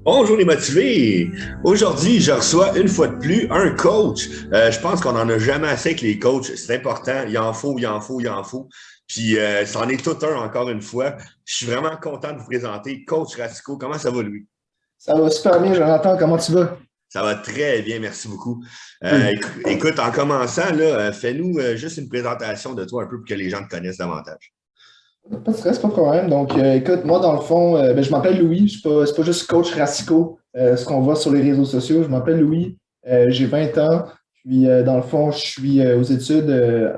Bonjour les motivés! Aujourd'hui, je reçois une fois de plus un coach. Je pense qu'on n'en a jamais assez avec les coachs. C'est important. Il en faut, il en faut, il en faut. Puis, c'en est tout un encore une fois. Je suis vraiment content de vous présenter Coach Ratico. Comment ça va, lui? Ça va super bien, Jonathan. Comment tu vas? Ça va très bien, merci beaucoup. Cool. Écoute, en commençant, là, fais-nous juste une présentation de toi un peu pour que les gens te connaissent davantage. Pas de stress, pas de problème. Donc, écoute, moi, dans le fond, je m'appelle Louis. C'est pas juste coach Racicot, ce qu'on voit sur les réseaux sociaux. Je m'appelle Louis. J'ai 20 ans. Puis, dans le fond, je suis aux études.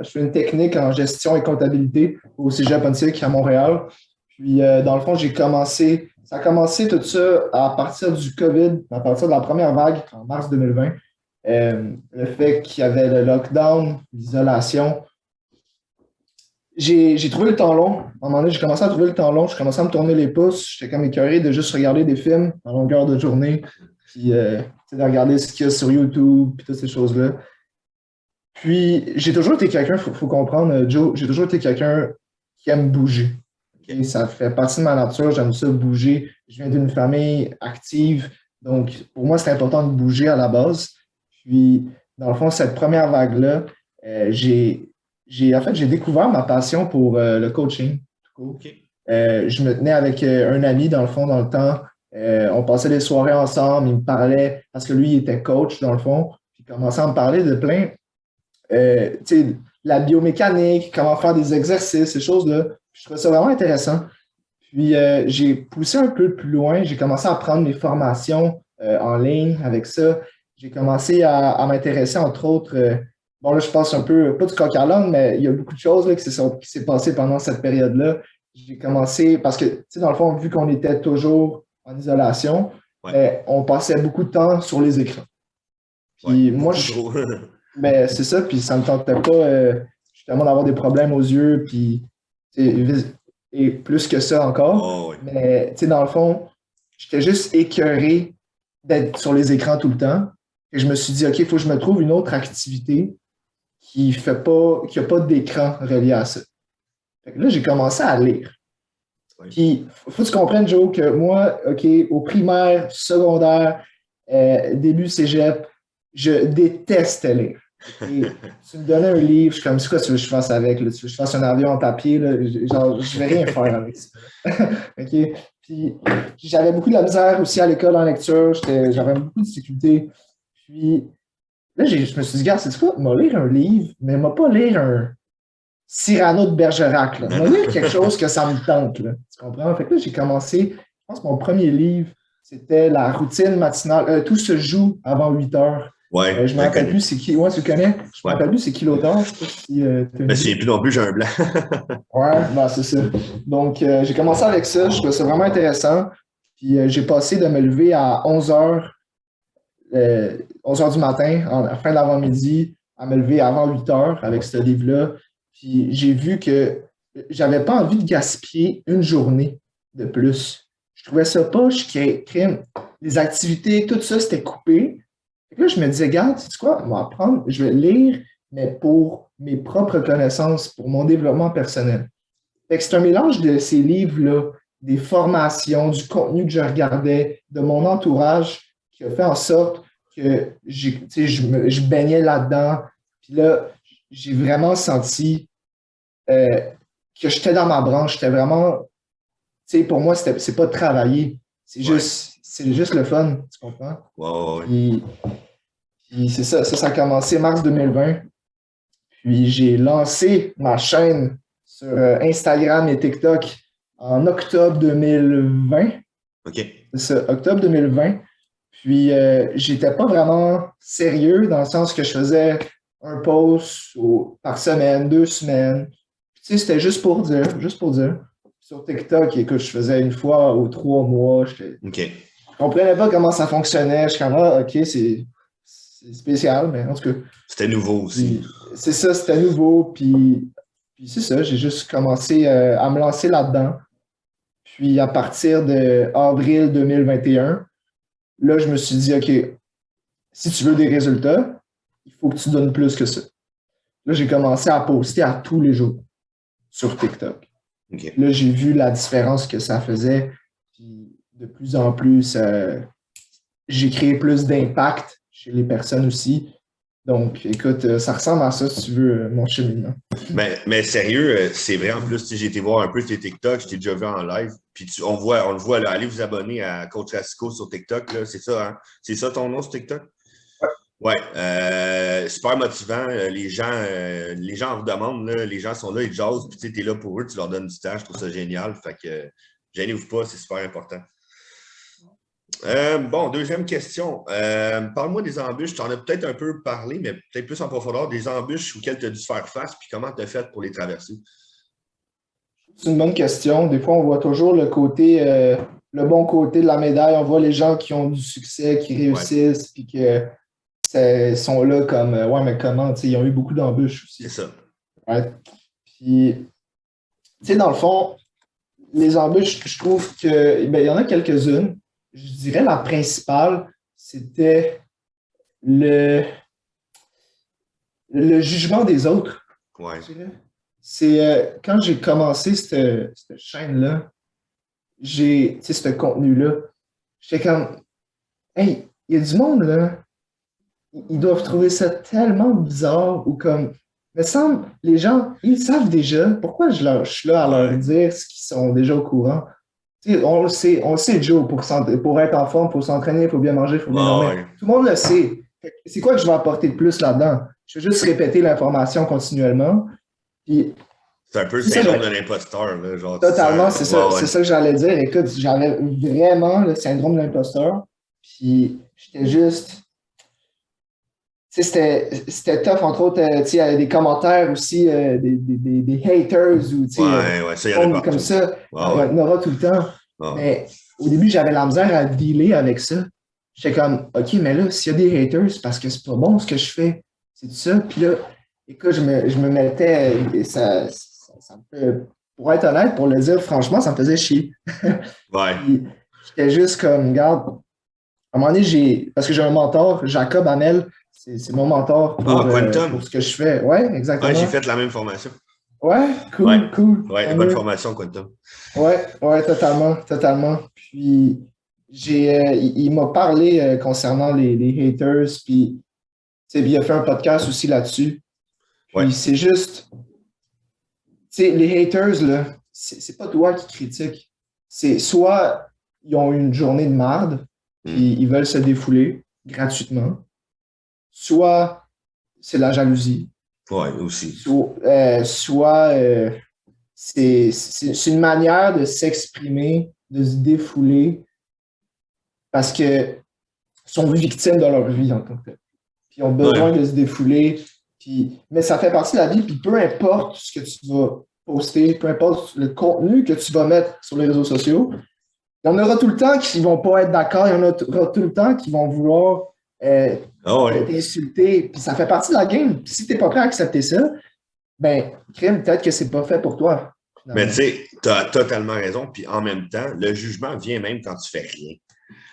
Je fais une technique en gestion et comptabilité au Cégep Pontic à Montréal. Puis, dans le fond, ça a commencé tout ça à partir du COVID, à partir de la première vague en mars 2020. Le fait qu'il y avait le lockdown, l'isolation. J'ai trouvé le temps long. À un moment donné, j'ai commencé à trouver le temps long. Je commençais à me tourner les pouces. J'étais comme écœuré de juste regarder des films à longueur de journée. Puis, de regarder ce qu'il y a sur YouTube, puis toutes ces choses-là. Puis, j'ai toujours été quelqu'un, faut comprendre, Joe, j'ai toujours été quelqu'un qui aime bouger. Et ça fait partie de ma nature. J'aime ça bouger. Je viens d'une famille active. Donc, pour moi, c'est important de bouger à la base. Puis, dans le fond, cette première vague-là, en fait, j'ai découvert ma passion pour le coaching. OK. Je me tenais avec un ami, dans le fond, dans le temps. On passait des soirées ensemble. Il me parlait, parce que lui, il était coach, dans le fond. Puis, il commençait à me parler de plein, tu sais, la biomécanique, comment faire des exercices, ces choses-là. Je trouvais ça vraiment intéressant. Puis, j'ai poussé un peu plus loin. J'ai commencé à prendre mes formations en ligne avec ça. J'ai commencé à m'intéresser, entre autres, bon, là, je passe un peu, pas du coq à l'âne, mais il y a beaucoup de choses là, qui s'est passé pendant cette période-là. J'ai commencé, parce que, tu sais, dans le fond, vu qu'on était toujours en isolation, Ouais, ben, on passait beaucoup de temps sur les écrans. ouais, Puis moi, beaucoup trop. ben, c'est ça, puis ça ne me tentait pas justement d'avoir des problèmes aux yeux, puis tu sais, et plus que ça encore. Oh, ouais. Mais tu sais, dans le fond, j'étais juste écœuré d'être sur les écrans tout le temps. Et je me suis dit, OK, il faut que je me trouve une autre activité qui a pas d'écran relié à ça. Fait que là, j'ai commencé à lire. Ouais. Puis, faut que tu comprennes, Joe, que moi, OK, au primaire, secondaire, début cégep, je déteste lire. Et tu me donnais un livre, je suis comme, c'est quoi tu veux que je fasse avec? Là? Tu veux que je fasse un avion en papier? Là? Genre, je vais rien faire avec ça. OK? Puis, j'avais beaucoup de la misère aussi à l'école en lecture. J'avais beaucoup de difficultés. Puis, là, je me suis dit, gars, c'est quoi? M'a lire un livre, mais m'a pas lire un Cyrano de Bergerac. Là. Non, M'a non. lire quelque chose que ça me tente. Là. Tu comprends? Fait que là, j'ai commencé, je pense que mon premier livre, c'était la routine matinale. Tout se joue avant 8 heures. Ouais, Je ne me je rappelle plus connais. c'est qui. Ouais, tu le connais? Je me Ouais. rappelle plus c'est qui l'auteur. Je sais pas si tu as Je une me idée. souviens plus non plus, j'ai un blanc. Ouais, ben, c'est ça. Donc, j'ai commencé avec ça. Je trouvais ça vraiment intéressant. Puis, j'ai passé de me lever à 11 heures du matin, à la fin de l'avant-midi, à me lever avant 8 heures avec ce livre-là. Puis j'ai vu que j'avais pas envie de gaspiller une journée de plus. Je trouvais ça poche, les activités, tout ça, c'était coupé. Et là, je me disais, regarde, tu sais quoi, on va apprendre, je vais lire, mais pour mes propres connaissances, pour mon développement personnel. Fait que c'est un mélange de ces livres-là, des formations, du contenu que je regardais, de mon entourage, qui a fait en sorte que tu sais, je baignais là-dedans. Puis là, j'ai vraiment senti euh, que j'étais dans ma branche. J'étais vraiment, tu sais, pour moi, c'est pas travailler. Ouais. C'est juste le fun, tu comprends? Ouais, ouais, ouais. Puis, puis c'est ça, ça a commencé mars 2020. Puis j'ai lancé ma chaîne sur Instagram et TikTok en octobre 2020. OK. C'est ça, octobre 2020. Puis j'étais pas vraiment sérieux dans le sens que je faisais un post par semaine, 2 semaines. Puis, tu sais, c'était juste pour dire, juste pour dire. Sur TikTok, écoute, je faisais une fois ou 3 mois. OK. Je comprenais pas comment ça fonctionnait. Je suis comme, ah, OK, c'est spécial, mais en tout cas. C'était nouveau aussi. Puis c'est ça, c'était nouveau. Puis c'est ça, j'ai juste commencé à me lancer là-dedans. Puis à partir de avril 2021, là, je me suis dit, OK, si tu veux des résultats, il faut que tu donnes plus que ça. Là, j'ai commencé à poster à tous les jours sur TikTok. OK. Là, j'ai vu la différence que ça faisait. Puis de plus en plus, j'ai créé plus d'impact chez les personnes aussi. Donc, écoute, ça ressemble à ça, si tu veux, mon cheminement. Mais sérieux, c'est vrai. En plus, j'ai été voir un peu tes TikTok, je t'ai déjà vu en live. Puis on le voit là. Allez vous abonner à Coach Rasico sur TikTok, là. C'est ça, hein? C'est ça ton nom sur TikTok? Ouais. Super motivant. Les gens en vous demandent, là. Les gens sont là, ils jasent, puis tu es là pour eux, tu leur donnes du temps. Je trouve ça génial. Fait que gênez-vous pas, c'est super important. Bon, deuxième question. Parle-moi des embûches. Tu en as peut-être un peu parlé, mais peut-être plus en profondeur, des embûches auxquelles tu as dû faire face, puis comment tu as fait pour les traverser? C'est une bonne question. Des fois, on voit toujours le côté, le bon côté de la médaille. On voit les gens qui ont du succès, qui réussissent, puis qui sont là comme ouais, mais comment? Ils ont eu beaucoup d'embûches aussi. C'est ça. Ouais. Puis, tu sais, dans le fond, les embûches, je trouve que il y en a quelques-unes. Je dirais la principale, c'était le jugement des autres. Ouais. C'est quand j'ai commencé cette chaîne-là, ce contenu-là, j'étais comme, hey, il y a du monde, là, ils doivent trouver ça tellement bizarre ou comme, me semble, les gens, ils savent déjà, pourquoi je suis là à leur dire ce qu'ils sont déjà au courant? On le sait, Joe, pour être en forme, il faut s'entraîner, il faut bien manger, il faut bien dormir. Tout le monde le sait. C'est quoi que je vais apporter de plus là-dedans? Je vais juste répéter l'information continuellement. Puis, c'est un peu le syndrome de l'imposteur. Là, genre, totalement, c'est ça que j'allais dire. Écoute, j'avais vraiment le syndrome de l'imposteur. Puis, j'étais juste... C'était tough, entre autres, il y avait des commentaires aussi, des haters ou ça y en a comme ça. Il y en aura tout le temps. Mais au début, j'avais la misère à dealer avec ça. J'étais comme, OK, mais là, s'il y a des haters, c'est parce que c'est pas bon ce que je fais. C'est tout ça. Puis là, écoute, je me mettais, pour être honnête, pour le dire franchement, ça me faisait chier. J'étais juste comme, regarde, à un moment donné, parce que j'ai un mentor, Jacob Hamel, c'est mon mentor pour ce que je fais. Oui, exactement. Ouais, j'ai fait la même formation. Ouais, cool. Ouais, bonne formation, Quantum. Ouais, totalement. Puis, il m'a parlé concernant les haters, puis il a fait un podcast aussi là-dessus. Puis c'est juste, les haters, là, c'est pas toi qui critique. C'est soit ils ont une journée de marde, puis ils veulent se défouler gratuitement, soit c'est la jalousie. Ouais, aussi. Soit c'est une manière de s'exprimer, de se défouler, parce qu'ils sont victimes de leur vie en tant que tel. Puis ils ont besoin de se défouler. Mais ça fait partie de la vie, puis peu importe ce que tu vas poster, peu importe le contenu que tu vas mettre sur les réseaux sociaux, il y en aura tout le temps qui ne vont pas être d'accord, il y en aura tout le temps qui vont vouloir t'insulter. Puis ça fait partie de la game. Puis si tu n'es pas prêt à accepter ça, ben, crime, peut-être que c'est pas fait pour toi. Mais tu sais, tu as totalement raison. Puis en même temps, le jugement vient même quand tu fais rien.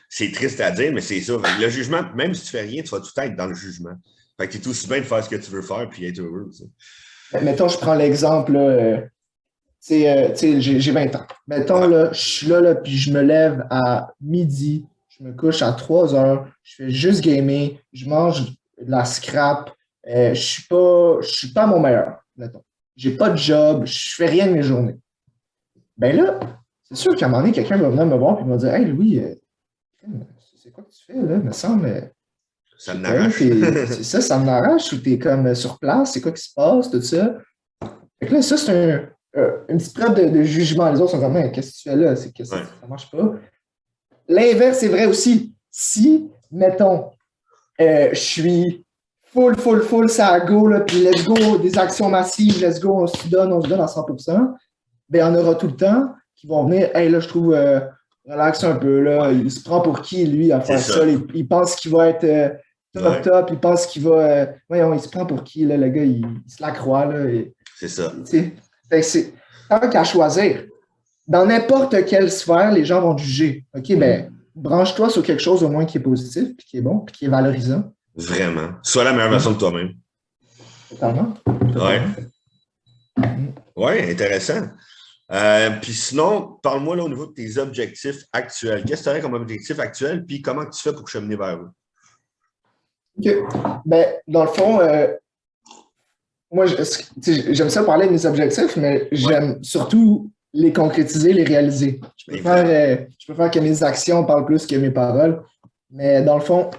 C'est triste à dire, mais c'est ça. Le jugement, même si tu fais rien, tu vas tout être dans le jugement. Fait que tu es aussi bien de faire ce que tu veux faire puis être heureux. Mettons, je prends l'exemple, j'ai 20 ans. Mettons, là, je suis là, puis je me lève à midi, je me couche à 3 heures, je fais juste gamer, je mange de la scrap, je suis pas à mon meilleur, mettons. J'ai pas de job, je fais rien de mes journées. Ben là, c'est sûr qu'à un moment donné, quelqu'un va venir me voir et me dire « Hey, Louis, c'est quoi que tu fais, là? Me semble... » Ça m'arrache. C'est ça, ça m'arrache ou t'es comme sur place, c'est quoi qui se passe, tout ça. Fait que là, ça, c'est une petite preuve de jugement. Les autres sont comme, qu'est-ce que tu fais là? Ça marche pas. L'inverse est vrai aussi. Si, mettons, je suis full, ça go, là, puis let's go, des actions massives, let's go, on se donne à 100%, ben, il y en aura tout le temps qui vont venir, hey, là, je trouve, relax un peu, là, il se prend pour qui, lui, à faire ça? Il pense qu'il va être top, il pense qu'il va, voyons, il se prend pour qui, là, le gars, il se la croit, là. C'est ça. Fait que c'est tant qu'à choisir. Dans n'importe quelle sphère, les gens vont te juger. OK, ben, branche-toi sur quelque chose au moins qui est positif, puis qui est bon, puis qui est valorisant. Vraiment. Sois la meilleure version de toi-même. Totalement. Ouais, intéressant. Puis sinon, parle-moi là au niveau de tes objectifs actuels. Qu'est-ce que tu aurais comme objectif actuel, puis comment tu fais pour cheminer vers eux? OK. Ben, dans le fond, moi, j'aime ça parler de mes objectifs, mais Ouais, j'aime surtout les concrétiser, les réaliser. évidemment. Je préfère que mes actions parlent plus que mes paroles. Mais dans le fond,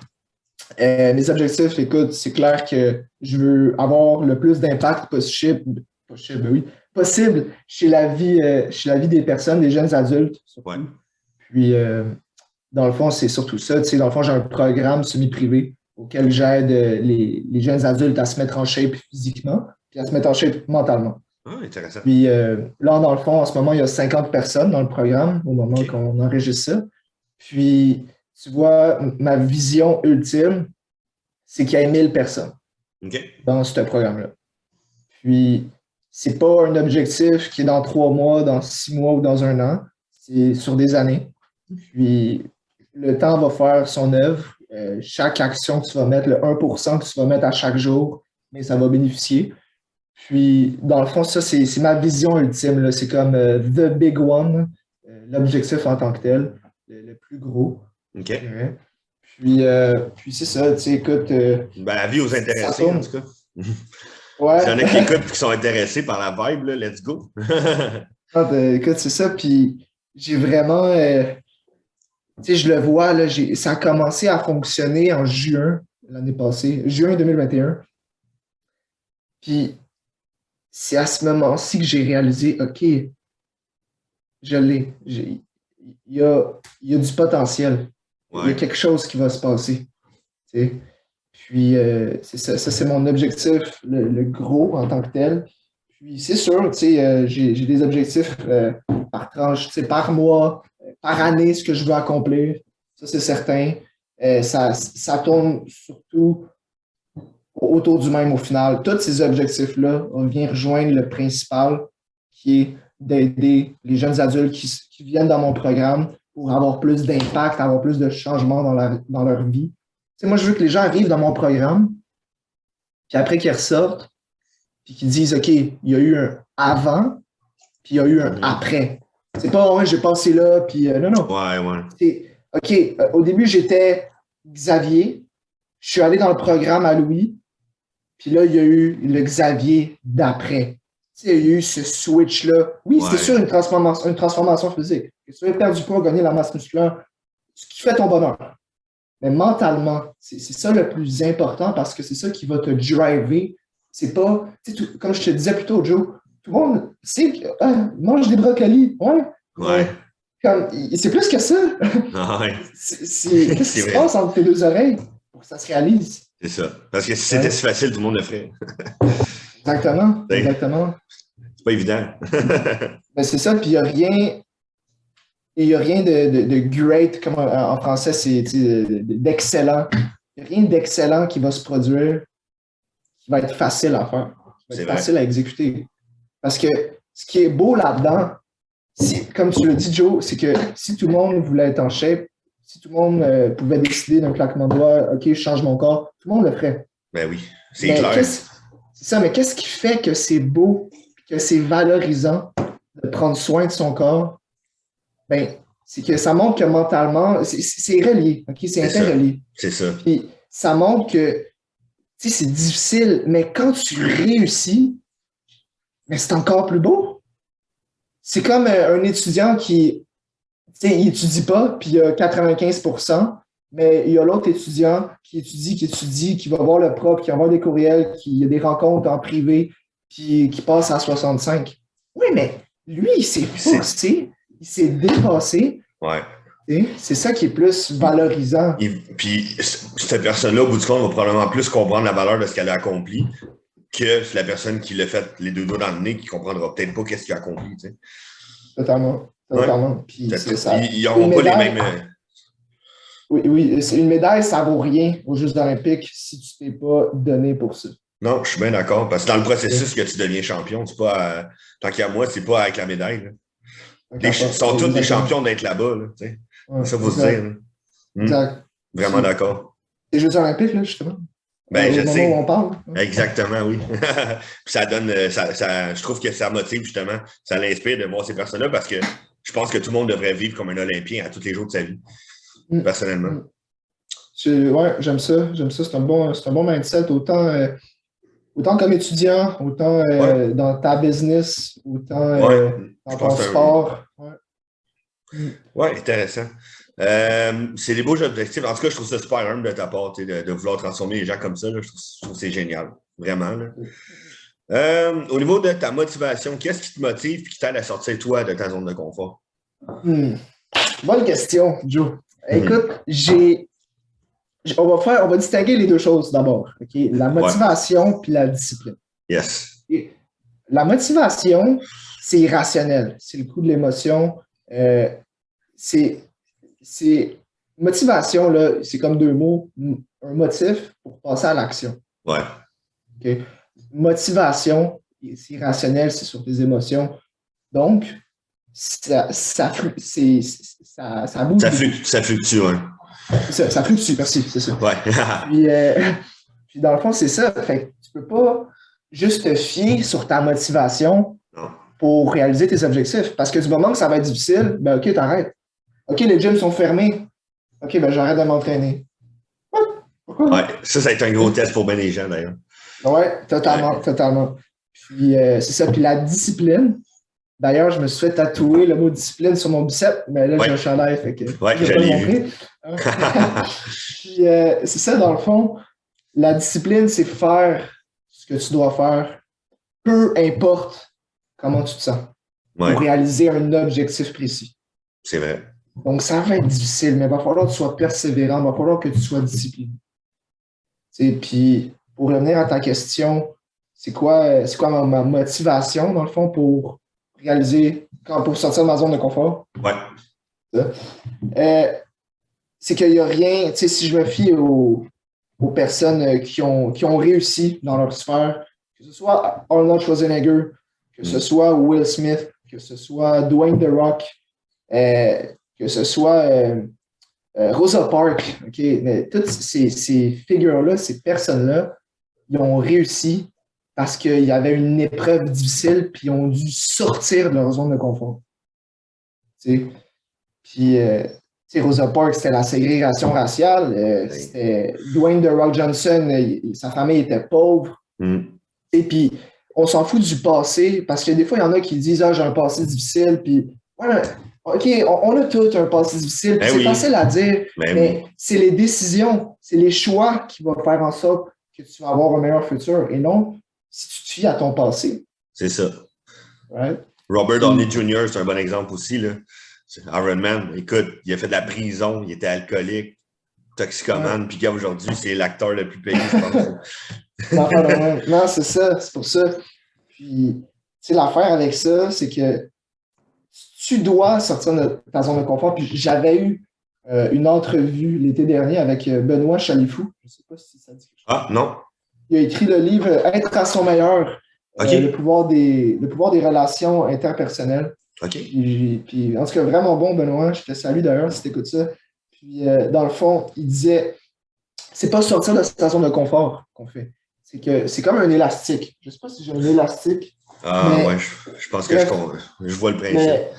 mes objectifs, écoute, c'est clair que je veux avoir le plus d'impact possible chez la vie des personnes, des jeunes adultes, Ouais. surtout. Puis, dans le fond, c'est surtout ça. Tu sais, dans le fond, j'ai un programme semi-privé auquel j'aide les jeunes adultes à se mettre en shape physiquement, puis à se mettre en shape mentalement. Ah, intéressant. Puis là, dans le fond, en ce moment, il y a 50 personnes dans le programme au moment OK. qu'on enregistre ça. Puis, tu vois, ma vision ultime, c'est qu'il y ait 1000 personnes OK. dans ce programme-là. Puis, c'est pas un objectif qui est dans 3 mois, dans 6 mois ou dans un an. C'est sur des années. Puis, le temps va faire son œuvre. Chaque action que tu vas mettre, le 1% que tu vas mettre à chaque jour, mais ça va bénéficier. Puis, dans le fond, ça, c'est ma vision ultime, là. C'est comme the big one, l'objectif en tant que tel, le plus gros, OK. je dirais. Puis c'est ça, tu sais, écoute, Ben, avis aux ça intéressés, en tourne. tout cas. S'il y en a qui Ouais, écoutent et qui sont intéressés par la vibe, là, let's go. écoute, c'est ça. Puis j'ai vraiment, tu sais, je le vois, là, ça a commencé à fonctionner en juin l'année passée, juin 2021. Puis c'est à ce moment-ci que j'ai réalisé, OK, je l'ai. Il y a du potentiel. Il y a Ouais. quelque chose qui va se passer. Tu sais. Puis, c'est ça, c'est mon objectif, le gros en tant que tel. Puis, c'est sûr, tu sais, j'ai des objectifs par tranche, tu sais, par mois, par année, ce que je veux accomplir. Ça, c'est certain. Ça tourne surtout autour du même au final. Tous ces objectifs-là, on vient rejoindre le principal qui est d'aider les jeunes adultes qui viennent dans mon programme pour avoir plus d'impact, avoir plus de changements dans leur vie. Tu sais, moi, je veux que les gens arrivent dans mon programme, puis après qu'ils ressortent, puis qu'ils disent, OK, il y a eu un avant, puis il y a eu un Mhm. après. C'est pas, ouais, j'ai passé là, puis non, non. Ouais, ouais. C'est, OK, au début, j'étais Xavier, je suis allé dans le programme à Louis, puis là, il y a eu le Xavier d'après. Tu sais, il y a eu ce switch-là. Oui, c'était Ouais. sûr une transformation physique. Que tu veux perdre du poids, gagner la masse musculaire, ce qui fait ton bonheur. Mais mentalement, c'est ça le plus important parce que c'est ça qui va te driver. C'est pas, comme je te disais plus tôt, Joe, tout le monde sait que mange des brocolis. Ouais, Ouais. mais c'est plus que ça. Ah ouais. Qu'est-ce qui C'est se vrai. passe entre tes deux oreilles pour que ça se réalise? C'est ça. Parce que si c'était Ouais, si facile, tout le monde le ferait. exactement, C'est exactement. pas évident. Ben, c'est ça, puis il y a rien de great, comme en français, c'est d'excellent. Il n'y a rien d'excellent qui va se produire qui va être facile à faire, qui va C'est être vrai. facile à exécuter. Parce que ce qui est beau là-dedans, comme tu le dis, Joe, c'est que si tout le monde voulait être en shape, si tout le monde pouvait décider d'un claquement de doigts, OK, je change mon corps, tout le monde le ferait. Ben oui. C'est Mais clair. qu'est-ce qui fait que c'est beau, que c'est valorisant de prendre soin de son corps? Ben, c'est que ça montre que mentalement, c'est relié, OK? C'est C'est ça. interrelié. C'est ça. Puis ça montre que c'est difficile, mais quand tu réussis, mais c'est encore plus beau. C'est comme un étudiant qui, tu sais, il étudie pas, puis il a 95%, mais il y a l'autre étudiant qui va voir le prof, qui envoie des courriels, qui a des rencontres en privé, puis qui passe à 65. Oui, mais lui, il s'est C'est. forcé, il s'est dépassé. Ouais. C'est ça qui est plus valorisant. Puis cette personne-là, au bout du compte, va probablement plus comprendre la valeur de ce qu'elle a accompli que la personne qui l'a fait les deux doigts dans le nez, qui comprendra peut-être pas qu'est-ce qu'il a accompli. Tu sais. Totalement. Ouais. Totalement. Puis c'est ça. Ils Une n'auront pas les médaille, mêmes. oui, oui, c'est une médaille, ça vaut rien aux Jeux olympiques si tu t'es pas donné pour ça. Non, je suis bien d'accord. Parce que dans le Ok. processus que tu deviens champion, c'est pas tant qu'à moi, c'est pas avec la médaille. Là. Ils D'accord. sont tous des Exactement. champions d'être là-bas. Là, tu sais. Ouais, Ça faut se dire. exact. Là. Exact. Vraiment Puis, d'accord. les Jeux olympiques, là, justement. Ben, au je moment où sais. on parle. Exactement, oui. Puis ça donne, je trouve que ça motive justement, ça l'inspire de voir ces personnes-là parce que je pense que tout le monde devrait vivre comme un Olympien à tous les jours de sa vie, Mm, personnellement. mm. Ouais, j'aime ça. J'aime ça. C'est un bon mindset, autant comme étudiant, autant Ouais, dans ta business, autant ouais. Je dans ton pense que sport. Ouais. Mm. ouais, intéressant. C'est des beaux objectifs. En tout cas, je trouve ça super humble de ta part, tu sais, de vouloir transformer les gens comme ça. Là. Je trouve que c'est génial. Vraiment. Là. Au niveau de ta motivation, qu'est-ce qui te motive et qui t'aide à sortir toi de ta zone de confort? Hmm. Bonne question, Joe. Mhm. Écoute, on va distinguer les deux choses d'abord. OK? La Ouais. motivation puis la discipline. Yes. Et la motivation, c'est irrationnel. C'est le coup de l'émotion. Euh, c'est, motivation, là, c'est comme deux mots. Un motif pour passer à l'action. Ouais. OK? Motivation, c'est irrationnel, c'est sur tes émotions. Donc, ça bouge beaucoup. Ça fluctue, hein. Ça fluctue, merci, c'est ça. Ouais. Puis, puis dans le fond, c'est ça. Fait que tu peux pas juste te fier sur ta motivation Non. pour réaliser tes objectifs. Parce que du moment que ça va être difficile, ben OK, t'arrêtes. OK, les gyms sont fermés. OK, ben j'arrête de m'entraîner. What? Pourquoi? Ouais. Ça va être un gros test pour bien les gens, d'ailleurs. Ouais, totalement, Ouais. totalement. Puis c'est ça. Puis la discipline. D'ailleurs, je me suis fait tatouer le mot discipline sur mon biceps, mais là, j'ai Ouais. un chandail, fait que Ouais, je vais je pas le l'ai montrer. vu. Puis c'est ça, dans le fond. La discipline, c'est faire ce que tu dois faire, peu importe comment tu te sens, Ouais, pour réaliser un objectif précis. c'est vrai. Donc, ça va être difficile, mais il va falloir que tu sois persévérant, il va falloir que tu sois discipliné. Puis, pour revenir à ta question, c'est quoi ma motivation, dans le fond, pour réaliser, pour sortir de ma zone de confort? Ouais. Euh, c'est qu'il n'y a rien, tu sais, si je me fie aux personnes qui ont réussi dans leur sphère, que ce soit Arnold Schwarzenegger, que ce soit Will Smith, que ce soit Dwayne The Rock, que ce soit Rosa Parks, OK, mais toutes ces figures-là, ces personnes-là, ils ont réussi parce qu'il y avait une épreuve difficile, puis ils ont dû sortir de leur zone de confort. Tu sais. Puis, Rosa Parks, c'était la ségrégation raciale. C'était Dwayne The Rock Johnson, sa famille était pauvre. Mm. Et puis, on s'en fout du passé, parce que des fois, il y en a qui disent ah, j'ai un passé difficile, puis ouais, OK, on a tous un passé difficile, puis c'est facile à dire, mais c'est les décisions, c'est les choix qui vont faire en sorte que tu vas avoir un meilleur futur, et non si tu te fies à ton passé. C'est ça. Right? Robert Downey Jr., c'est un bon exemple aussi, là. Iron Man, écoute, il a fait de la prison, il était alcoolique, toxicomane, puis aujourd'hui, c'est l'acteur le plus payé, je pense. Non, c'est ça, c'est pour ça. Puis, l'affaire avec ça, c'est que tu dois sortir de ta zone de confort. Puis, j'avais eu une entrevue l'été dernier avec Benoît Chalifou. Je ne sais pas si ça dit quelque chose. Ah, non. Il a écrit le livre Être à son meilleur, le pouvoir des relations interpersonnelles. OK. Puis, en tout cas, vraiment bon, Benoît. Je te salue d'ailleurs si tu écoutes ça. Puis, dans le fond, il disait c'est pas sortir de sa zone de confort qu'on fait. C'est que c'est comme un élastique. Je ne sais pas si j'ai un élastique. Ah, mais, ouais, je pense que je vois le principe. Mais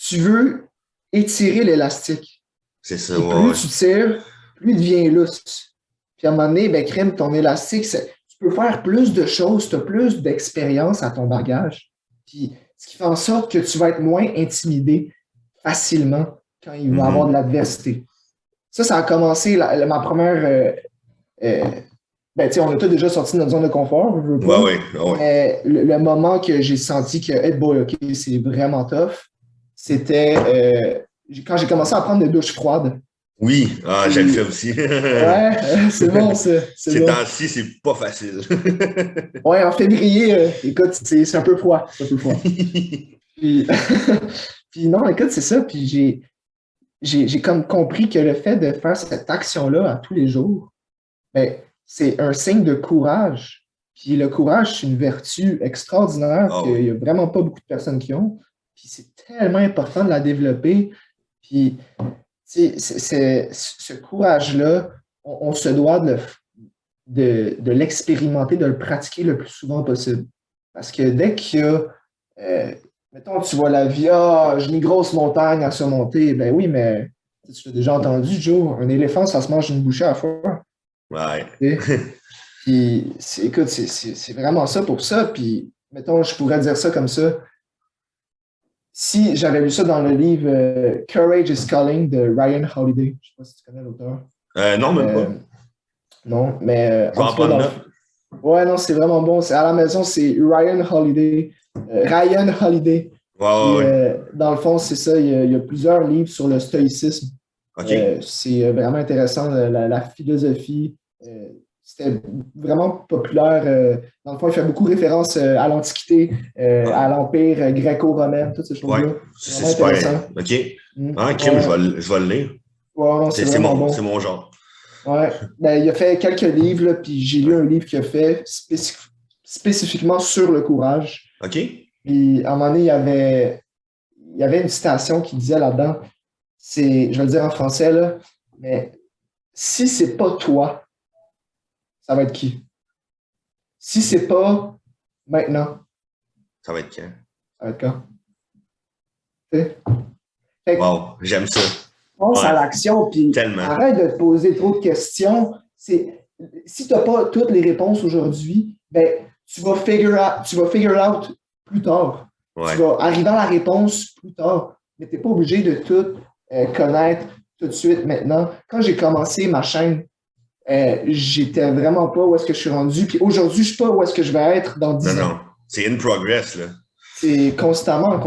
tu veux étirer l'élastique. C'est ça, plus tu tires, plus il devient lousse. Puis à un moment donné, ben, crème, ton élastique, tu peux faire plus de choses, tu as plus d'expérience à ton bagage. Puis ce qui fait en sorte que tu vas être moins intimidé facilement quand il va y avoir de l'adversité. Ça a commencé ma première. On a tous déjà sorti de notre zone de confort. Ouais. Mais le moment que j'ai senti que, hey boy, OK, c'est vraiment tough, c'était quand j'ai commencé à prendre des douches froides. Oui, j'ai le fait aussi. Ouais, c'est bon, ça. Ces temps-ci, c'est pas facile. Ouais, en février, écoute, c'est un peu froid. Puis, puis non, écoute, c'est ça. Puis j'ai comme compris que le fait de faire cette action-là à tous les jours, ben, c'est un signe de courage. Puis le courage, c'est une vertu extraordinaire qu'il n'y a vraiment pas beaucoup de personnes qui ont. Puis c'est tellement important de la développer. Puis ce courage-là, on se doit de de l'expérimenter, de le pratiquer le plus souvent possible. Parce que dès qu'il y a, mettons, tu vois la vie, j'ai une grosse montagne à surmonter, ben oui, mais tu l'as déjà entendu, Joe, un éléphant, ça se mange une bouchée à la fois. Ouais. Puis, écoute, c'est vraiment ça pour ça. Puis, mettons, je pourrais dire ça comme ça. Si j'avais lu ça dans le livre Courage is Calling de Ryan Holiday, je ne sais pas si tu connais l'auteur. Non, même pas. Non, mais Je vais en prendre note. Ouais, non, c'est vraiment bon. C'est à la maison, c'est Ryan Holiday. Ryan Holiday. Ouais. Dans le fond, c'est ça. Il y a plusieurs livres sur le stoïcisme. OK. C'est vraiment intéressant, la philosophie. C'était vraiment populaire. Dans le fond, il fait beaucoup référence à l'Antiquité, à l'Empire gréco-romain, toutes ces choses-là. Ouais, c'est super intéressant. OK. Kim, je vais le lire. Ouais, non, c'est vraiment bon. C'est mon genre. Ouais. Ben, il a fait quelques livres, là, puis j'ai lu un livre qu'il a fait spécifiquement sur le courage. OK. Puis à un moment donné, il y avait une citation qui disait là-dedans, je vais le dire en français, là, mais si c'est pas toi, ça va être qui? Si c'est pas maintenant, ça va être quand? Ça va être quand? Wow, j'aime ça. Pense à l'action, puis arrête de te poser trop de questions. Si tu n'as pas toutes les réponses aujourd'hui, ben, tu vas figure out plus tard. Ouais. Tu vas arriver à la réponse plus tard. Mais tu n'es pas obligé de tout connaître tout de suite maintenant. Quand j'ai commencé ma chaîne, j'étais vraiment pas où est-ce que je suis rendu. Puis aujourd'hui, je ne sais pas où est-ce que je vais être dans 10 ans. Non, c'est in progress, là. C'est constamment.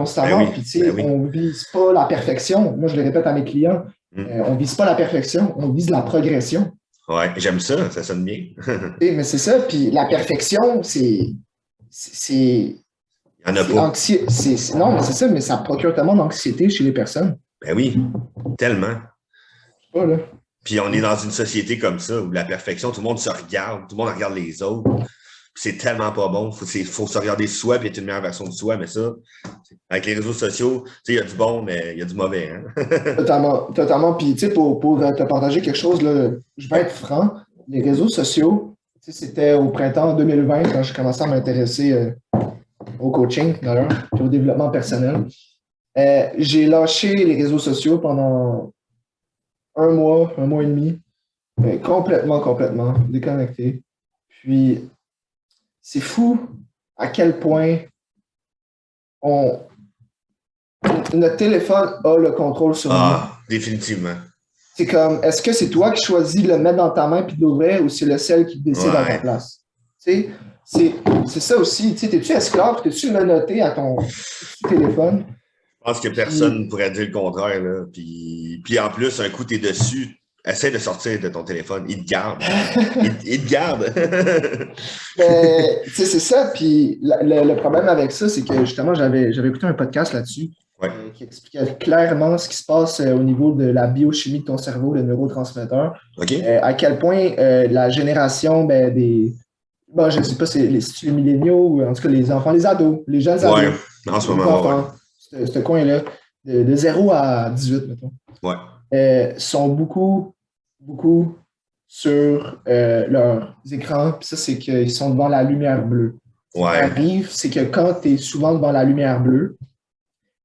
Puis, tu sais, on ne vise pas la perfection. Moi, je le répète à mes clients. On ne vise pas la perfection, on vise la progression. Ouais, j'aime ça sonne bien. Mais c'est ça, puis la perfection, c'est. Il n'y en a pas. Non, mais c'est ça, mais ça procure tellement d'anxiété chez les personnes. Ben oui, tellement. Pas, là. Puis on est dans une société comme ça, où la perfection, tout le monde se regarde, tout le monde regarde les autres. C'est tellement pas bon. Faut se regarder soi et être une meilleure version de soi, mais ça, avec les réseaux sociaux, il y a du bon, mais il y a du mauvais. Hein? Totalement. Puis, tu sais, pour te partager quelque chose, là, je vais être franc, les réseaux sociaux, c'était au printemps 2020 quand j'ai commencé à m'intéresser au coaching, d'ailleurs, puis au développement personnel. J'ai lâché les réseaux sociaux pendant un mois et demi, complètement déconnecté. Puis, c'est fou à quel point notre téléphone a le contrôle sur nous. Ah, définitivement. C'est comme, est-ce que c'est toi qui choisis de le mettre dans ta main puis de l'ouvrir ou c'est le ciel qui décide à ta place? C'est ça aussi. T'es-tu esclave? T'es-tu menotté à ton téléphone? Je pense que personne ne pourrait dire le contraire. Là. Puis en plus, un coup, tu es dessus. Essaie de sortir de ton téléphone. Il te garde. il te garde. C'est ça. Puis le problème avec ça, c'est que justement, j'avais écouté un podcast là-dessus qui expliquait clairement ce qui se passe au niveau de la biochimie de ton cerveau, les neurotransmetteurs. Okay. À quel point la génération des... Bon, je ne sais pas si c'est les milléniaux ou en tout cas les enfants, les ados, les jeunes ados. En ce moment, ce coin-là, de 0 à 18, mettons. Sont beaucoup sur leurs écrans. Puis ça, c'est qu'ils sont devant la lumière bleue. Ce qui arrive, c'est que quand tu es souvent devant la lumière bleue,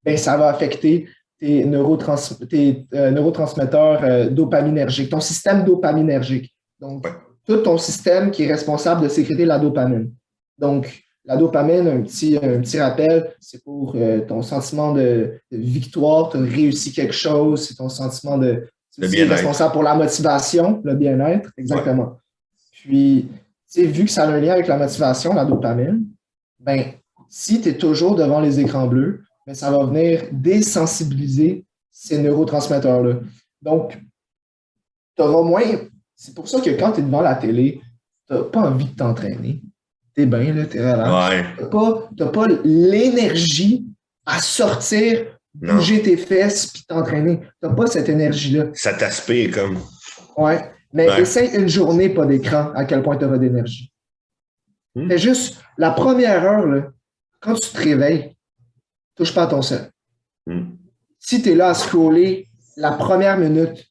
ben, ça va affecter tes neurotransmetteurs dopaminergiques, ton système dopaminergique. Donc, tout ton système qui est responsable de sécréter la dopamine. Donc, la dopamine, un petit rappel, c'est pour ton sentiment de victoire, tu as réussi quelque chose, c'est ton sentiment de... C'est responsable pour la motivation, le bien-être, exactement. Puis, vu que ça a un lien avec la motivation, la dopamine, ben, si tu es toujours devant les écrans bleus, ben, ça va venir désensibiliser ces neurotransmetteurs-là. Donc, tu auras moins... C'est pour ça que quand tu es devant la télé, tu n'as pas envie de t'entraîner. T'es bien, là, t'es relax. T'as pas l'énergie à sortir, bouger tes fesses puis t'entraîner. T'as pas cette énergie-là. Ça t'aspire comme. Ouais. Mais essaye une journée pas d'écran, à quel point tu auras d'énergie. C'est juste la première heure, là, quand tu te réveilles, touche pas à ton sel. Si tu es là à scroller la première minute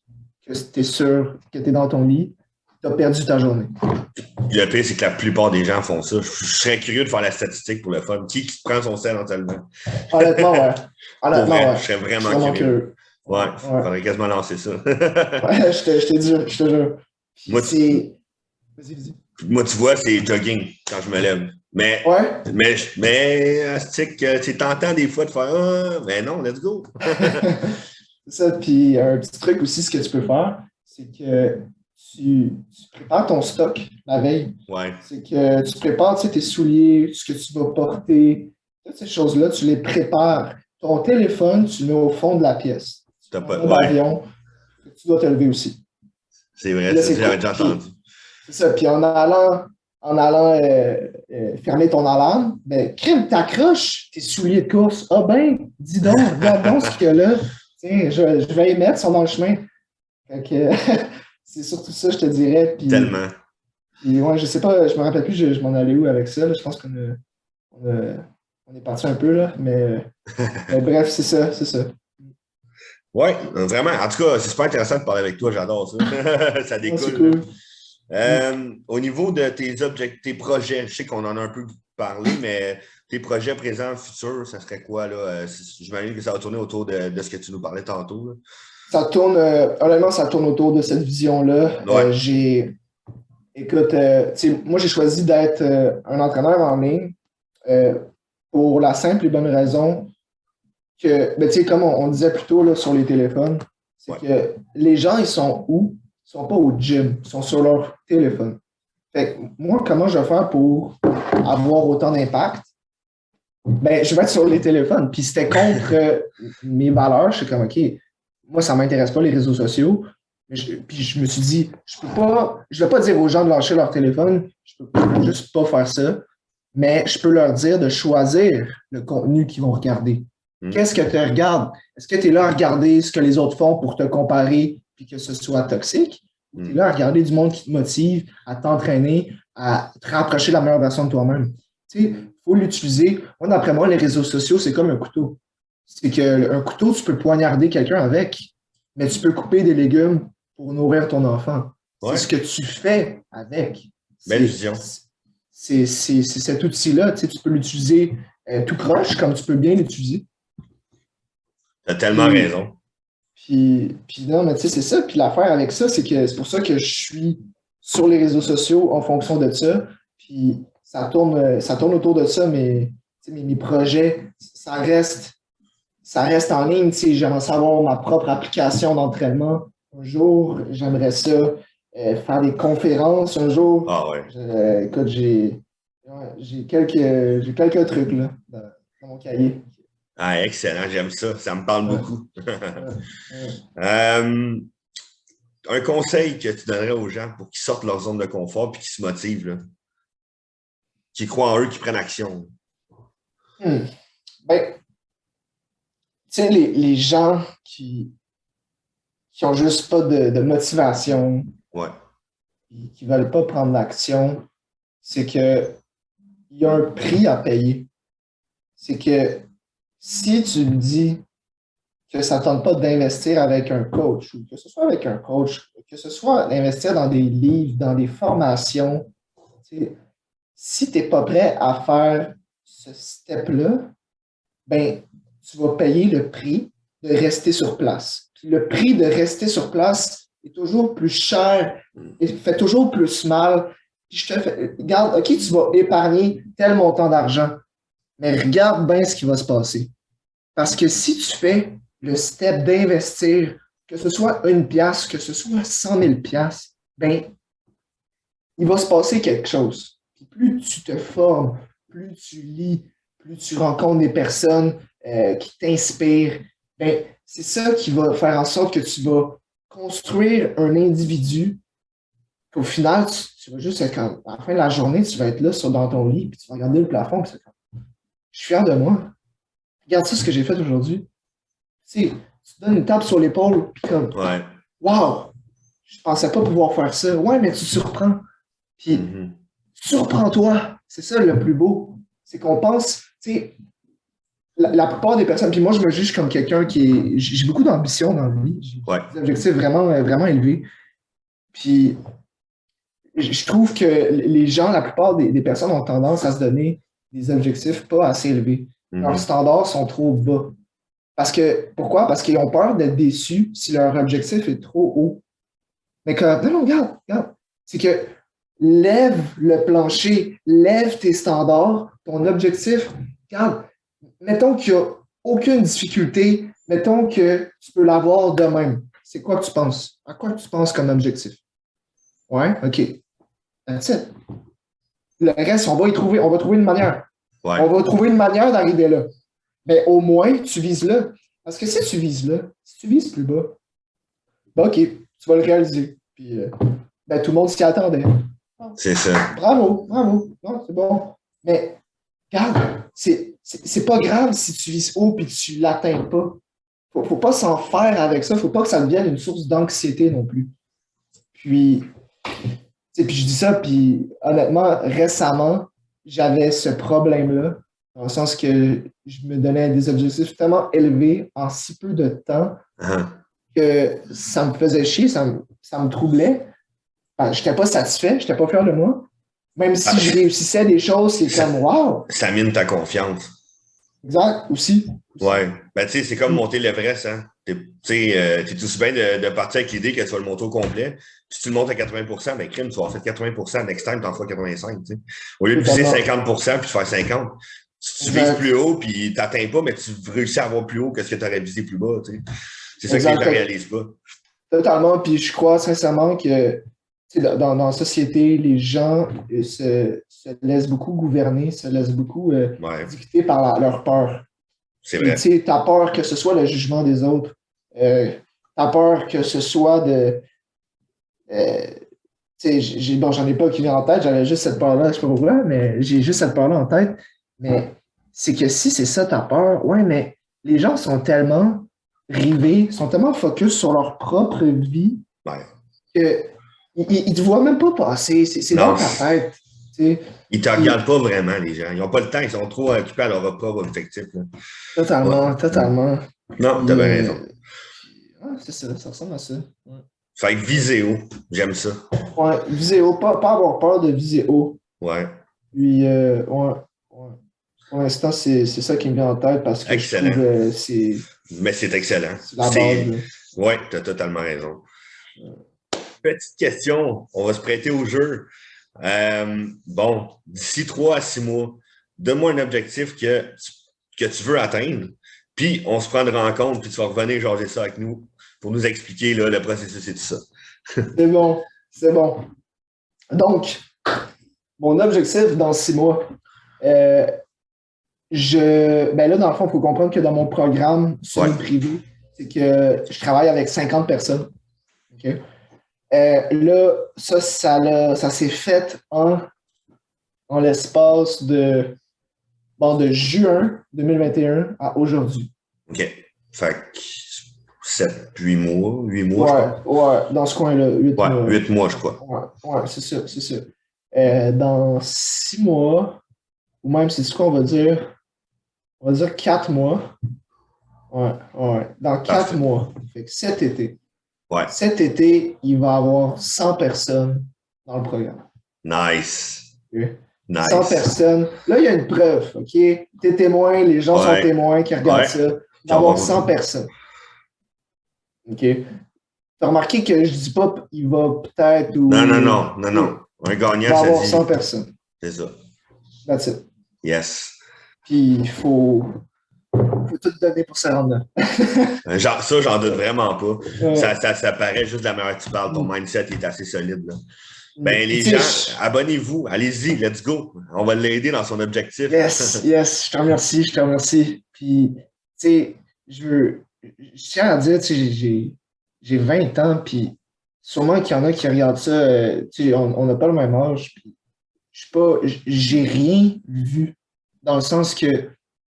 que tu es sûr que tu es dans ton lit, tu as perdu ta journée. Le pire, c'est que la plupart des gens font ça. Je serais curieux de faire la statistique pour le fun. Qui prend son sel en te levant? Honnêtement, ouais. Pour Honnêtement, vrai, ouais. je serais Je suis vraiment vraiment curieux. curieux. Ouais, Ouais. faudrait quasiment lancer ça. Ouais, je te jure. Puis Moi, c'est. Vas-y. Moi, tu vois, c'est jogging quand je me lève. Ouais. C'est tentant des fois de faire mais non, let's go. C'est ça. Puis un petit truc aussi, ce que tu peux faire, c'est que tu prépares ton stock la veille. Ouais. C'est que tu prépares, tu sais, tes souliers, ce que tu vas porter, toutes ces choses-là, tu les prépares. Ton téléphone, tu le mets au fond de la pièce. T'as En pas. mode Ouais. avion, tu dois te lever aussi. C'est vrai, Là, ça, c'est j'avais cool. déjà entendu. C'est ça. Puis en allant fermer ton alarme, ben, crème, t'accroches tes souliers de course. Ah ben, dis donc, regarde donc ce qu'il y a là. Tiens, je vais les mettre, sont dans le chemin. Fait que, c'est surtout ça, je te dirais. Tellement. Puis ouais, je sais pas, je me rappelle plus, je m'en allais où avec ça. Là. Je pense on est parti un peu, là. Mais bref, c'est ça. Oui, vraiment. En tout cas, c'est super intéressant de parler avec toi. J'adore ça. Ça Ouais, découle. c'est cool. Au niveau de tes projets, je sais qu'on en a un peu parlé, mais tes projets présents, futurs, ça serait quoi, là? J'imagine que ça va tourner autour de ce que tu nous parlais tantôt, là. Ça tourne, honnêtement, ça tourne autour de cette vision-là. Ouais. Écoute, moi, j'ai choisi d'être un entraîneur en ligne pour la simple et bonne raison que, ben, comme on disait plus tôt là, sur les téléphones, c'est que les gens, ils sont où? Ils sont pas au gym, ils sont sur leur téléphone. Fait que moi, comment je vais faire pour avoir autant d'impact? Ben, je vais être sur les téléphones. Puis c'était contre mes valeurs. Je suis comme, OK, moi, ça ne m'intéresse pas les réseaux sociaux. Puis je me suis dit, je ne vais pas dire aux gens de lâcher leur téléphone. Je peux juste pas faire ça. Mais je peux leur dire de choisir le contenu qu'ils vont regarder. Qu'est-ce que tu regardes? Est-ce que tu es là à regarder ce que les autres font pour te comparer puis que ce soit toxique? Ou tu es là à regarder du monde qui te motive à t'entraîner, à te rapprocher de la meilleure version de toi-même? Tu sais, il faut l'utiliser. Moi, d'après moi, les réseaux sociaux, c'est comme un couteau. C'est qu'un couteau, tu peux poignarder quelqu'un avec, mais tu peux couper des légumes pour nourrir ton enfant. Ouais. C'est ce que tu fais avec. Belle vision. C'est cet outil-là. Tu peux l'utiliser tout croche comme tu peux bien l'utiliser. Tu as tellement raison. Puis non, mais tu sais, c'est ça. Puis l'affaire avec ça, c'est pour ça que je suis sur les réseaux sociaux en fonction de ça. Puis ça tourne autour de ça, mais mes projets, ça reste en ligne. J'aimerais savoir ma propre application d'entraînement. Un jour, j'aimerais ça faire des conférences un jour. Ah ouais. Écoute, j'ai quelques trucs là, dans mon cahier. Ah, excellent, j'aime ça. Ça me parle beaucoup. Un conseil que tu donnerais aux gens pour qu'ils sortent de leur zone de confort et qu'ils se motivent, là. Qui croient en eux, qui prennent action. Ben, tu sais, les gens qui n'ont juste pas de motivation, qui ne veulent pas prendre l'action, c'est qu'il y a un prix à payer. C'est que si tu me dis que ça ne tente pas d'investir avec un coach, ou que ce soit avec un coach, que ce soit d'investir dans des livres, dans des formations, si tu n'es pas prêt à faire ce step-là, ben, tu vas payer le prix de rester sur place. Puis le prix de rester sur place est toujours plus cher et fait toujours plus mal. Puis je te fais, regarde, OK, tu vas épargner tel montant d'argent, mais regarde bien ce qui va se passer. Parce que si tu fais le step d'investir, que ce soit 1$, que ce soit 100 000$, ben, il va se passer quelque chose. Puis plus tu te formes, plus tu lis, plus tu rencontres des personnes qui t'inspirent, ben, c'est ça qui va faire en sorte que tu vas construire un individu qu'au final, tu vas juste être à la fin de la journée, tu vas être là dans ton lit, puis tu vas regarder le plafond, puis je suis fier de moi. Regarde ça, ce que j'ai fait aujourd'hui. Tu sais, tu te donnes une tape sur l'épaule, puis comme, wow, je pensais pas pouvoir faire ça. Ouais, mais tu surprends. Puis, surprends-toi. C'est ça le plus beau. C'est qu'on pense, tu sais, la plupart des personnes, puis moi, je me juge comme quelqu'un j'ai beaucoup d'ambition dans la vie. J'ai des objectifs vraiment, vraiment élevés. Puis, je trouve que les gens, la plupart des personnes ont tendance à se donner des objectifs pas assez élevés. Leurs standards sont trop bas. Pourquoi? Parce qu'ils ont peur d'être déçus si leur objectif est trop haut. Mais non, regarde. C'est que lève le plancher, lève tes standards, ton objectif. Regarde, mettons qu'il n'y a aucune difficulté, mettons que tu peux l'avoir de même. C'est quoi que tu penses? À quoi tu penses comme objectif? Ouais, OK. That's it. Le reste, on va trouver une manière. Ouais. On va trouver une manière d'arriver là. Mais au moins, tu vises là. Parce que si tu vises là, si tu vises plus bas, ben OK, tu vas le réaliser. Puis, ben, tout le monde s'y attendait. C'est ça. Bravo. Non, c'est bon. Mais, regarde, c'est pas grave si tu vises haut et que tu l'atteins pas. Faut pas s'en faire avec ça. Faut pas que ça devienne une source d'anxiété non plus. Puis je dis ça, puis honnêtement, récemment, j'avais ce problème-là, dans le sens que je me donnais des objectifs tellement élevés en si peu de temps que ça me faisait chier, ça me troublait. Enfin, je n'étais pas satisfait, je n'étais pas fier de moi. Même si je réussissais des choses, c'est comme wow! Ça mine ta confiance. Exact, aussi. Ouais. Ben, tu sais, c'est comme monter l'Everest, hein. T'es tout bien de partir avec l'idée que tu vas le monter au complet. Si tu le montes à 80 ben, crime, tu vas en faire 80 next time, t'en feras 85, tu sais. Au lieu de viser 50 puis de faire 50. Si tu vises plus haut, puis t'atteins pas, mais tu réussis à avoir plus haut que ce que tu aurais visé plus bas, tu sais. C'est ça que les gens réalisent pas. Totalement, puis je crois sincèrement que dans la société, les gens se laissent beaucoup gouverner, se laissent beaucoup dicter par leur peur. C'est vrai. Tu as peur que ce soit le jugement des autres. Tu as peur que ce soit de. J'en ai pas qui vient en tête, j'avais juste cette peur-là, je sais pas pourquoi, mais j'ai juste cette peur-là en tête. Mais c'est que si c'est ça ta peur, ouais, mais les gens sont tellement rivés, sont tellement focus sur leur propre vie que ils te voient même pas passer. C'est dans ta tête. T'sais. Ils te regardent pas vraiment, les gens. Ils n'ont pas le temps, ils sont trop occupés à leur propre objectif. Là. Totalement. Non, t'as bien raison. C'est ça, ça ressemble à ça. Ouais. Fait que viser haut, j'aime ça. Ouais, viser haut, pas avoir peur de viser haut. Ouais. Puis, pour l'instant, c'est ça qui me vient en tête parce que excellent. Je trouve mais c'est excellent. C'est la base. Oui, tu as totalement raison. Petite question, on va se prêter au jeu. Bon, d'ici 3 à 6 mois, donne-moi un objectif que tu veux atteindre, puis on se prendra en compte, puis tu vas revenir jaser ça avec nous pour nous expliquer là, le processus et tout ça. C'est bon. Donc, mon objectif dans 6 mois, ben là, dans le fond, il faut comprendre que dans mon programme semi-privé, c'est que je travaille avec 50 personnes. Okay? Là, ça s'est fait en l'espace de juin 2021 à aujourd'hui. OK. Fait que 8 mois, je crois. Ouais, dans ce coin-là. 8 mois, je crois. Ouais, c'est ça. Dans 6 mois, ou même, c'est ce qu'on va dire? On va dire 4 mois. Ouais. Dans 4 mois. Fait que cet été. Cet été, il va y avoir 100 personnes dans le programme. Nice. Okay. 100 personnes. Là, il y a une preuve, OK? T'es témoin, les gens sont témoins qui regardent ça. Il va y avoir 100 personnes. OK? T'as remarqué que je dis pas il va peut-être ou... Non. Un gagnant, il va y avoir 100 personnes. C'est ça. That's it. Yes. Puis il faut tout donner pour se rendre là. Ça, j'en doute vraiment pas. Ça paraît juste de la manière que tu parles. Ton mindset est assez solide. Là. Ben, les gens, abonnez-vous. Allez-y, let's go. On va l'aider dans son objectif. Yes, je te remercie. Puis, tu sais, je tiens à dire, tu sais, j'ai 20 ans, puis sûrement qu'il y en a qui regardent ça, tu sais, on n'a pas le même âge, puis j'ai rien vu, dans le sens que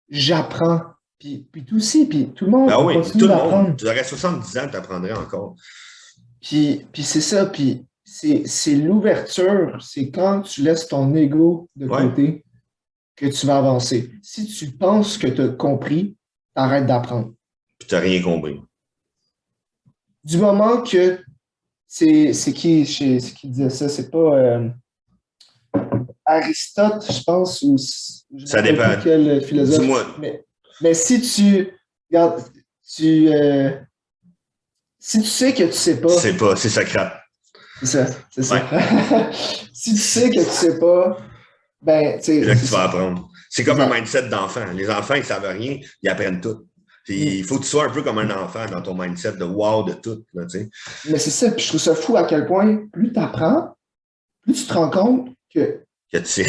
j'apprends, puis tout aussi, puis tout le monde continue d'apprendre. Tu aurais 70 ans, tu apprendrais encore. Puis c'est ça, puis c'est l'ouverture, c'est quand tu laisses ton ego de côté que tu vas avancer. Si tu penses que tu as compris, t'arrêtes d'apprendre. Puis tu n'as rien compris. Du moment que c'est qui disait ça? C'est pas Aristote, je pense, ou je ne Ça sais dépend. plus quel philosophe. Dis-moi. Mais si tu regarde, tu si tu sais que tu sais pas, C'est pas, c'est Socrate. c'est ça, c'est ça. Ouais. Si tu sais que tu sais pas, ben, tu C'est sais, là que c'est tu vas ça. apprendre. C'est comme un Exact. mindset d'enfant. Les enfants, ils savent rien, ils apprennent tout. Puis, il faut que tu sois un peu comme un enfant dans ton mindset de wow de tout. Là, tu sais. Mais c'est ça, puis je trouve ça fou à quel point plus tu apprends, plus tu te rends compte que, Que tu sais.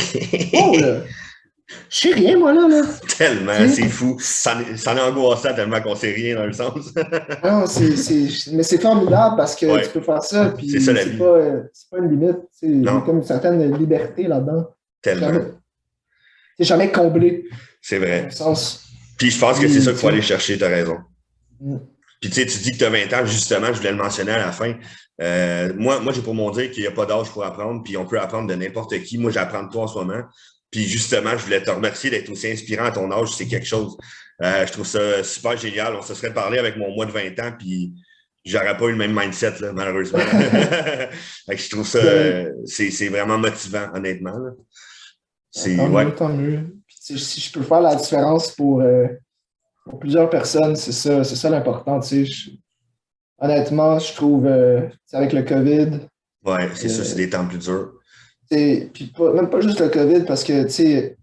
oh là, je sais rien, moi là. Tellement, Tu sais, c'est fou. Ça en est angoissant tellement qu'on sait rien dans le sens. non, mais c'est formidable parce que tu Ouais, peux faire ça, c'est ça puis la vie. c'est pas une limite. Tu sais, il y a Non, comme une certaine liberté là-dedans. tellement. Jamais, c'est jamais comblé, C'est dans un vrai. sens. Puis je pense que c'est ça Puis, qu'il tu faut aller sais, chercher, tu as raison. mm, Puis tu sais, tu dis que tu as 20 ans, justement, je voulais le mentionner à la fin. Moi, j'ai pour mon dire qu'il n'y a pas d'âge pour apprendre, puis on peut apprendre de n'importe qui. Moi, j'apprends de toi en ce moment. Puis justement, je voulais te remercier d'être aussi inspirant à ton âge, c'est quelque chose. Je trouve ça super génial. On se serait parlé avec mon moi de 20 ans, puis j'aurais pas eu le même mindset, là, malheureusement. Fait que je trouve ça, ben, c'est vraiment motivant, honnêtement. Là. C'est, tant ouais, mieux, tant mieux. Puis, tu sais, si je peux faire la différence pour plusieurs personnes, c'est ça l'important. Tu sais, honnêtement, je trouve, tu sais, avec le COVID, ouais, c'est ça, c'est euh, des temps plus durs. puis même pas juste le COVID, parce que, tu sais,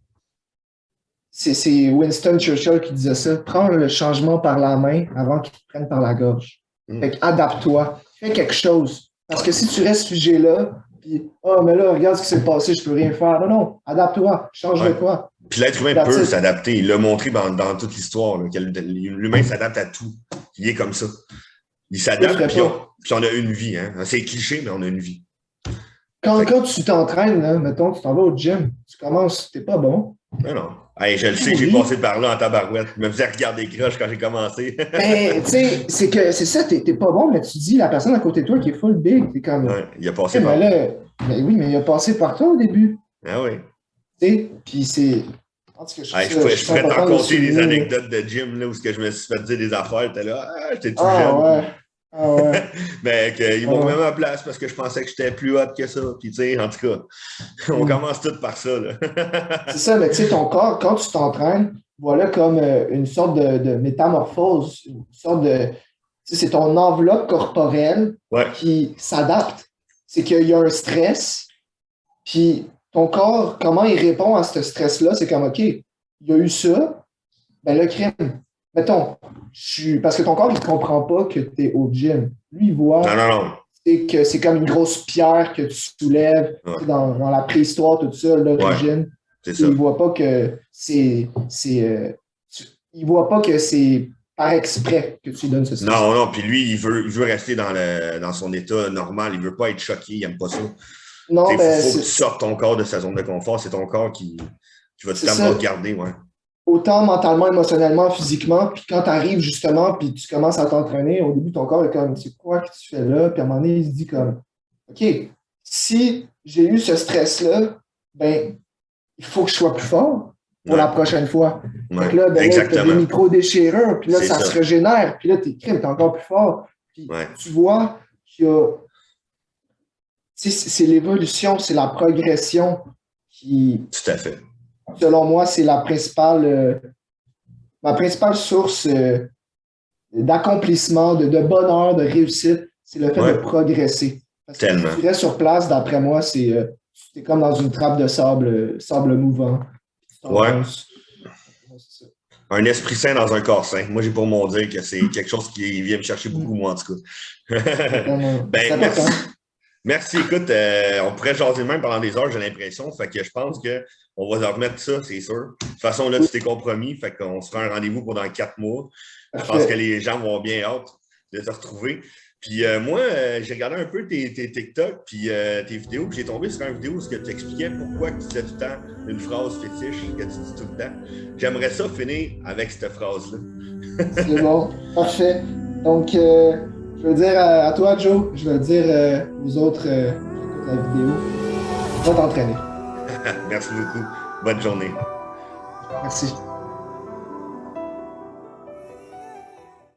c'est Winston Churchill qui disait ça. Prends le changement par la main avant qu'il te prenne par la gorge. Fait Hmm. que adapte-toi. Fais quelque chose. Parce Ouais. que si tu restes figé là, puis, oh, mais là, regarde ce qui s'est passé, je peux rien faire. Non, non, adapte-toi. Change de Ouais. quoi. Puis l'être humain That's peut it. s'adapter. Il l'a montré dans toute l'histoire. Là, l'humain s'adapte à tout. Il est comme ça. Il Je le s'adapte, ferais pas. puis on a une vie. Hein. C'est cliché, mais on a une vie. Fait Quand tu t'entraînes, là, mettons, tu t'en vas au gym, tu commences, t'es pas bon. que, non. Hey, je le sais, j'ai Pourri. passé par là en tabarouette. Je me faisais regarder croche quand j'ai commencé. Mais, tu sais, c'est ça, t'es pas bon, mais tu dis la personne à côté de toi qui est full big, t'es comme, Ouais, il a passé hey, mais par là. là, mais oui, mais il a passé par toi au début. Ah oui. Tu sais, puis c'est. En tout cas, Hey, je je trouve ça pourrais t'en important de le conter des souligner, là. anecdotes de gym là, où je me suis fait dire des affaires. T'es là, ah, j'étais tout Ah jeune. ouais. Puis Ah ouais. mais qu'ils Ah m'ont mis à non. ma place parce que je pensais que j'étais plus hot que ça. Puis, tu sais, en tout cas, on Hmm. commence tout par ça. Là. C'est ça, mais tu sais, ton corps, quand tu t'entraînes, voilà comme une sorte de métamorphose, une sorte de. Tu sais, c'est ton enveloppe corporelle Ouais, qui s'adapte. C'est qu'il y a un stress, puis ton corps, comment il répond à ce stress-là, c'est comme, OK, il y a eu ça, ben le crime. Mettons, parce que ton corps, il ne comprend pas que tu es au gym. Lui, il non, voit non, non. que c'est comme une grosse pierre que tu soulèves Ouais, dans la préhistoire, tout ça, ouais, l'origine. c'est ça. Il voit pas que il voit pas que c'est par exprès que tu lui donnes ce stress. Non, non, puis lui, il veut rester dans son état normal. Il veut pas être choqué, il aime pas ça. Non, Il ben faut que tu sortes ton corps de sa zone de confort. C'est ton corps qui va tout c'est le temps ça. regarder, ouais. Autant mentalement, émotionnellement, physiquement, puis quand tu arrives justement, puis tu commences à t'entraîner, au début, ton corps est comme, c'est quoi que tu fais là? Puis à un moment donné, il se dit comme, OK, si j'ai eu ce stress-là, ben, il faut que je sois plus fort pour Ouais, la prochaine fois. Fait ouais, que là, tu as des exactement. micro-déchirures, puis là, C'est ça ça. se régénère, puis là, t'es encore plus fort. Puis Ouais, tu vois qu'il y a, tu sais, c'est l'évolution, c'est la progression qui, tout à fait. selon moi, c'est ma principale source d'accomplissement, de bonheur, de réussite, c'est le fait de Ouais, progresser. Parce que si tellement. tu restes sur place, d'après moi, c'est comme dans une trappe de sable, sable mouvant. Tu Ouais. t'enfonces. C'est ça. Un esprit sain dans un corps sain. Moi, j'ai pour mon dire que c'est quelque chose qui vient me chercher beaucoup, Mm. moi, en tout cas. Totalement. C'est Ben, merci. important. Merci. Écoute, on pourrait jaser même pendant des heures, j'ai l'impression. Fait que je pense qu'on va en remettre ça, c'est sûr. De toute façon, là, Oui, tu t'es compromis. Fait qu'on se fera un rendez-vous pour dans 4 mois. Je pense que parfait. les gens vont bien hâte de te retrouver. Puis moi, j'ai regardé un peu tes TikTok puis tes vidéos, puis j'ai tombé sur une vidéo où tu expliquais pourquoi tu disais tout le temps une phrase fétiche que tu dis tout le temps. J'aimerais ça finir avec cette phrase-là. C'est bon. Parfait. Donc, je veux dire à toi, Joe, je veux dire aux autres qui écoutent la vidéo, va t'entraîner. Merci beaucoup. Bonne journée. Merci.